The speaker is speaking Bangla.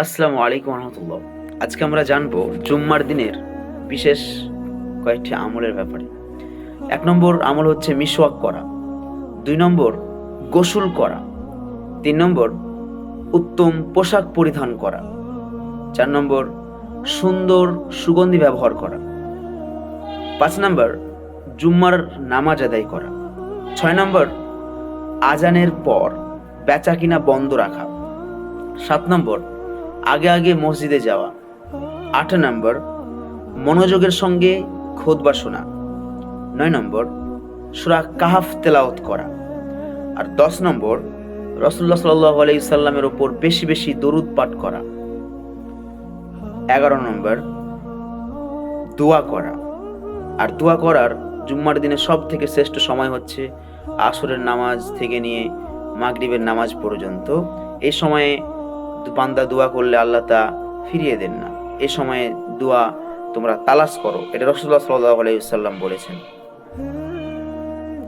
আসসালামু আলাইকুম রহমতুল্লাহ। আজকে আমরা জানবো জুম্মার দিনের বিশেষ কয়েকটি আমলের ব্যাপারে। ১ নম্বর আমল হচ্ছে মিসওয়াক করা, ২ নম্বর গোসল করা, ৩ নম্বর উত্তম পোশাক পরিধান করা, ৪ নম্বর সুন্দর সুগন্ধি ব্যবহার করা, ৫ নম্বর জুম্মার নামাজ আদায় করা, ৬ নম্বর আজানের পর বেচাকিনা বন্ধ রাখা, ৭ নম্বর আগে আগে মসজিদে যাওয়া, ৮ নম্বর মনোযোগের সঙ্গে খুতবা শোনা, ৯ নম্বর সূরা কাহাফ তেলাওয়াত করা, আর ১০ নম্বর রাসূলুল্লাহ সাল্লাল্লাহু আলাইহি সাল্লামের ওপর বেশি বেশি দরুদ পাঠ করা, ১১ নম্বর দোয়া করা। আর দোয়া করার জুম্মার দিনে সব থেকে শ্রেষ্ঠ সময় হচ্ছে আসরের নামাজ থেকে নিয়ে মাগরিবের নামাজ পর্যন্ত। এই সময়ে বান্দা দোয়া করলে আল্লাহ তা ফিরিয়ে দেন না। এই সময়ে দোয়া তোমরা তালাশ করো, এটা রাসূলুল্লাহ সাল্লাল্লাহু আলাইহি ওয়াসাল্লাম বলেছেন।